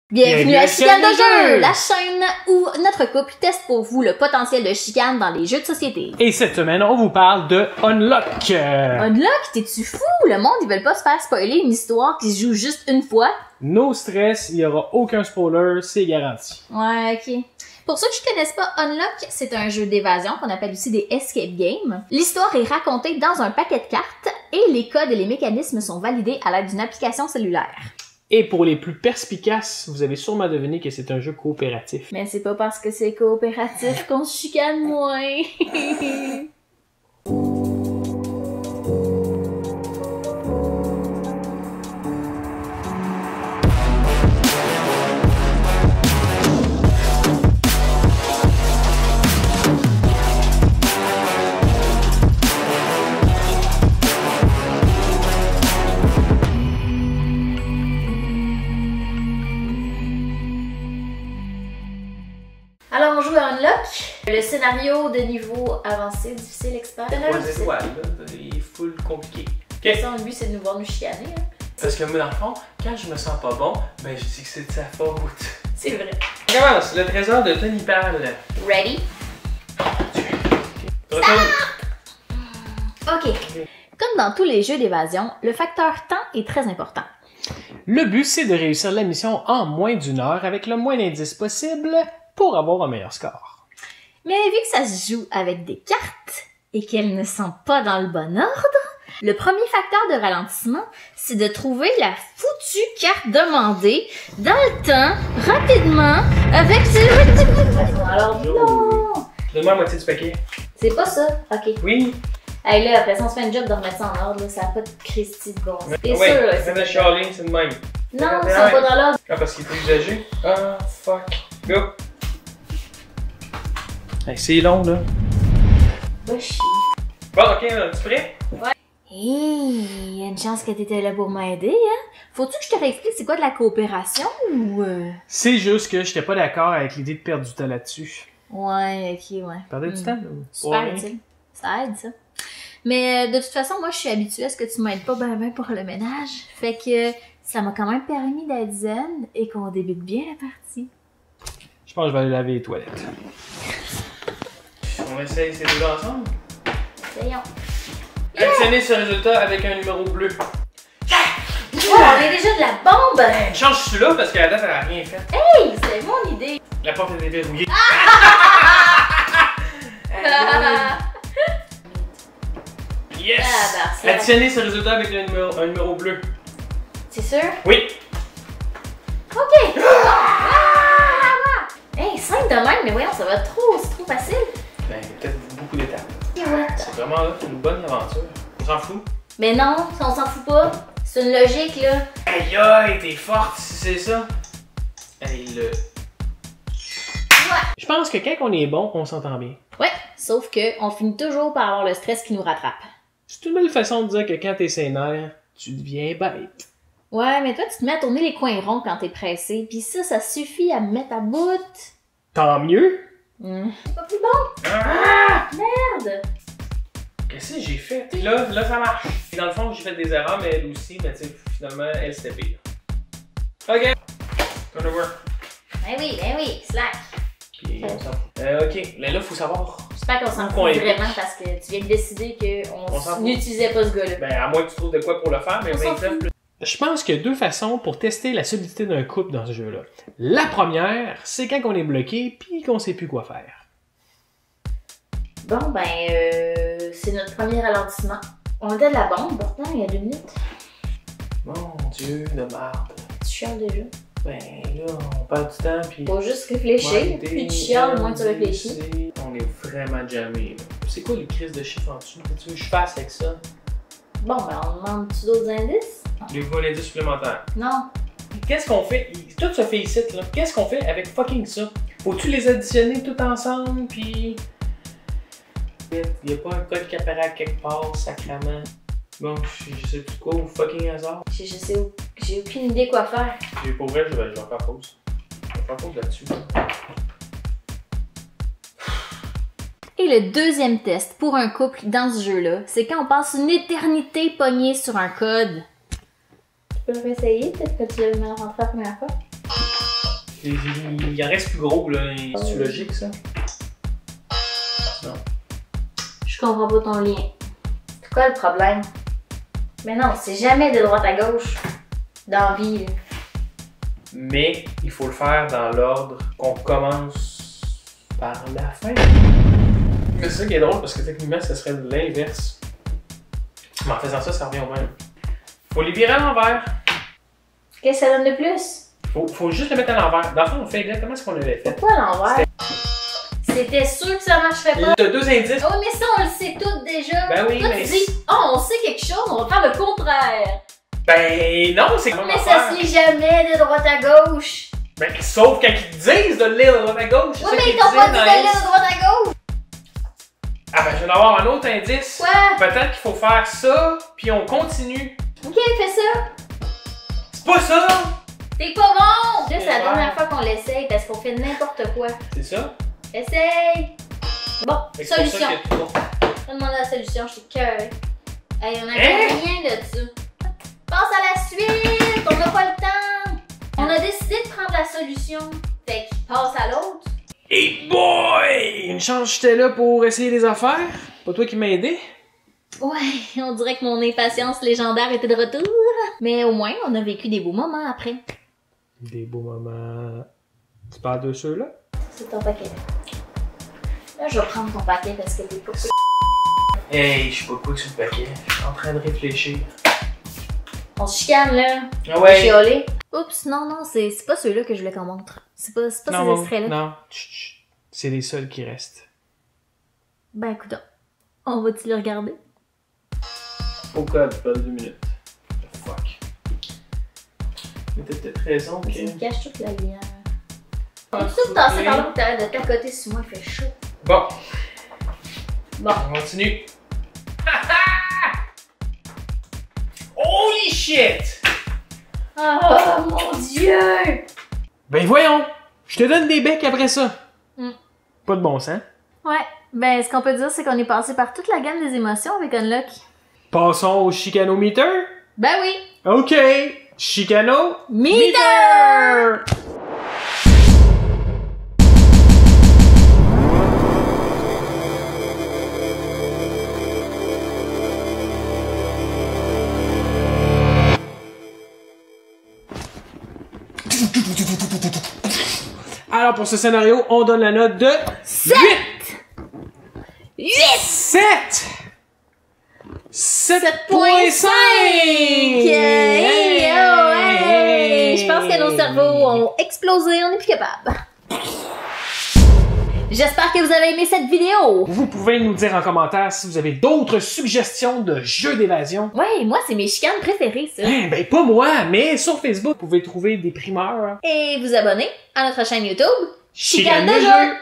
Bienvenue à Chicane de jeu, la chaîne où notre couple teste pour vous le potentiel de chicane dans les jeux de société. Et cette semaine, on vous parle de Unlock. Unlock, t'es-tu fou? Le monde, ils veulent pas se faire spoiler une histoire qui se joue juste une fois. No stress, il y aura aucun spoiler, c'est garanti. Ouais, ok. Pour ceux qui ne connaissent pas, Unlock, c'est un jeu d'évasion qu'on appelle aussi des escape games. L'histoire est racontée dans un paquet de cartes et les codes et les mécanismes sont validés à l'aide d'une application cellulaire. Et pour les plus perspicaces, vous avez sûrement deviné que c'est un jeu coopératif. Mais c'est pas parce que c'est coopératif qu'on se chicane moins. Alors, on joue à Unlock. Le scénario de niveau avancé, difficile, expert. Ouais, là, il est full compliqué. Okay. Ça, lui, c'est de nous voir nous chicaner. Hein. Parce que moi, dans le fond, quand je me sens pas bon, ben je dis que c'est de sa faute. C'est vrai. On commence, le trésor de Tony Pal. Ready? Ok. Comme dans tous les jeux d'évasion, le facteur temps est très important. Le but, c'est de réussir la mission en moins d'une heure avec le moins d'indices possible pour avoir un meilleur score. Mais vu que ça se joue avec des cartes et qu'elles ne sont pas dans le bon ordre, le premier facteur de ralentissement, c'est de trouver la foutue carte demandée dans le temps, rapidement, avec ses... Alors non! Donne-moi la moitié du paquet. C'est pas ça? Ok. Oui. Hey là, après ça, on se fait une job de remettre ça en ordre, là. Ça n'a pas de Christy de bon. T'es sûr, ouais, là? c'est de Charlie, c'est de même. Non, ils sont pas dans l'ordre. Ah, parce qu'il est usagé? Ah, fuck. Go! Hey, c'est long, là. Va chier. Bon, ok, es-tu prêt? Ouais. Hey, y a une chance que t'étais là pour m'aider, hein? Faut-tu que je te réexplique c'est quoi de la coopération ou... C'est juste que j'étais pas d'accord avec l'idée de perdre du temps là-dessus. Ouais, ok, ouais. Perdre du temps, là? Super utile. Ça aide, ça. Mais de toute façon, moi, je suis habituée à ce que tu m'aides pas ben pour le ménage. Fait que ça m'a quand même permis d'être zen et qu'on débute bien la partie. Je pense que je vais aller laver les toilettes. On essaye ces deux ensemble? Essayons. Actionnez ce résultat avec un numéro bleu. Oh, on est déjà de la bombe! Change celui-là parce qu'à la date, elle a rien fait. Hey, c'est mon idée! La porte était verrouillée. Yes! Ah, bah, additionnez ce résultat avec un numéro bleu. C'est sûr? Oui. Ok! Hey, 5 de même, mais voyons, ça va trop, c'est trop facile. Ben, peut-être beaucoup d'étapes. Et what? C'est vraiment là une bonne aventure. On s'en fout? Mais non, on s'en fout pas. C'est une logique, là. Aïe aïe, t'es forte si c'est ça. Allez, le... Ouais. Je pense que quand on est bon, on s'entend bien. Ouais, sauf que on finit toujours par avoir le stress qui nous rattrape. C'est une belle façon de dire que quand t'es sénère, tu deviens bête. Ouais, mais toi, tu te mets à tourner les coins ronds quand t'es pressé, pis ça suffit à me mettre à bout. Tant mieux. C'est pas plus bon. Ah! Merde! Qu'est-ce que j'ai fait? Là, ça marche. Et dans le fond, j'ai fait des erreurs, mais elle aussi, mais tu sais, finalement, elle, c'était pire. OK. Gonna work. Ben oui, slack. Puis, on s'en fout. OK, mais là, faut savoir. J'espère qu'on s'en Qu'on fout est vraiment parce que tu viens de décider On s'en qu'on fout. n'utilisait pas ce gars-là. Ben, à moins que tu trouves de quoi pour le faire, mais On s'en 29 fout. plus. Je pense qu'il y a deux façons pour tester la solidité d'un couple dans ce jeu-là. La première, c'est quand on est bloqué puis qu'on sait plus quoi faire. Bon, ben, c'est notre premier ralentissement. On était de la bombe, pourtant, il y a 2 minutes. Mon Dieu de merde. Tu chiales déjà. Ben là, on perd du temps puis... Faut juste réfléchir, plus tu chiales, moins tu réfléchis. On est vraiment jammé, là. C'est quoi les crises de chiffres en dessous? Qu'est-ce que tu veux que je fasse avec ça? Bon, ben, on demande-tu d'autres indices? J'ai vu un indice supplémentaire. Non. Qu'est-ce qu'on fait? Tout se fait ici, là. Qu'est-ce qu'on fait avec fucking ça? Faut-tu les additionner tout ensemble, puis... Y'a pas un code qui apparaît à quelque part, sacrément. Bon, je sais plus quoi, au fucking hasard. J'ai aucune idée quoi faire. Pour vrai, je vais faire pause. Je vais faire pause là-dessus. Et le deuxième test pour un couple dans ce jeu-là, c'est quand on passe une éternité pognée sur un code. Tu peux le réessayer? Peut-être que tu l'avais mal rentré la première fois. Il en reste plus gros, là. C'est logique, ça? Non. Je comprends pas ton lien. C'est quoi le problème? Mais non, c'est jamais de droite à gauche. Dans la vie, là. Mais il faut le faire dans l'ordre qu'on commence par la fin. Mais c'est ça qui est drôle parce que techniquement, ça serait l'inverse. Mais en faisant ça, ça revient au même. Faut les virer à l'envers. Qu'est-ce que ça donne de plus? Faut juste le mettre à l'envers. Dans le fond, on fait exactement ce qu'on avait fait. Pourquoi à l'envers? C'était sûr que ça marcherait pas. T'as 2 indices. Oh, mais ça, on le sait tous déjà. Ben oui, toi, mais... tu dis, oh, on sait quelque chose, on va faire le contraire. Ben non, c'est comme Mais ça se lit jamais de droite à gauche. Ben, sauf quand ils te disent de le lire de droite à gauche. Oui, mais ils t'ont pas dit de le lire de droite à gauche. Ah ben, je viens d'avoir un autre indice. Quoi? Peut-être qu'il faut faire ça, puis on continue. Ok, fais ça. C'est pas ça! T'es pas bon! Là, c'est la Ouais. dernière fois qu'on l'essaye parce qu'on fait n'importe quoi. C'est ça? Essaye! Bon, Fait que c'est pour ça solution. que tout- Je vais demander la solution, je suis cœurée. Hey, on a Hein? rien de ça. Passe à la suite! On n'a pas le temps! On a décidé de prendre la solution. Fait qu'il passe à l'autre. Hey boy! Une chance j'étais là pour essayer les affaires. Pas toi qui m'as aidé? Ouais, on dirait que mon impatience légendaire était de retour. Mais au moins, on a vécu des beaux moments après. Des beaux moments. Tu parles de ceux-là? C'est ton paquet. Là, je vais prendre ton paquet parce que t'es pas... Hey, je sais pas quoi que c'est le paquet. Je suis en train de réfléchir. On se chicane, là. Ah ouais? Chialer. Oups, non, c'est pas ceux-là que je voulais qu'on montre. C'est pas ces extraits-là. Non, chut, chut. C'est les seuls qui restent. Ben, écoute, on va-tu les regarder? Au code, pas 2 minutes. The fuck. Mais t'as peut-être raison que... Tu me caches toute la lumière. Ah, Peux-tu tout tasser par là pour t'arrêter de t'accoter sur moi? Il fait chaud. Bon, Bon. on continue. Holy shit! Oh mon Dieu! Ben voyons! Je te donne des becs après ça. Mm. Pas de bon sens. Ouais, ben ce qu'on peut dire, c'est qu'on est passé par toute la gamme des émotions avec Unlock. Passons au chicanometer. Ben oui! OK. Chicano. Meter! Alors pour ce scénario, on donne la note de 7! 8! 7! 7.5! Hey, oh, hey! Je pense que nos cerveaux ont explosé, on n'est plus capable. J'espère que vous avez aimé cette vidéo. Vous pouvez nous dire en commentaire si vous avez d'autres suggestions de jeux d'évasion. Ouais, moi, c'est mes chicanes préférées, ça. Eh ben pas moi, mais sur Facebook, vous pouvez trouver des primeurs. Et vous abonner à notre chaîne YouTube. Chicane de jeu!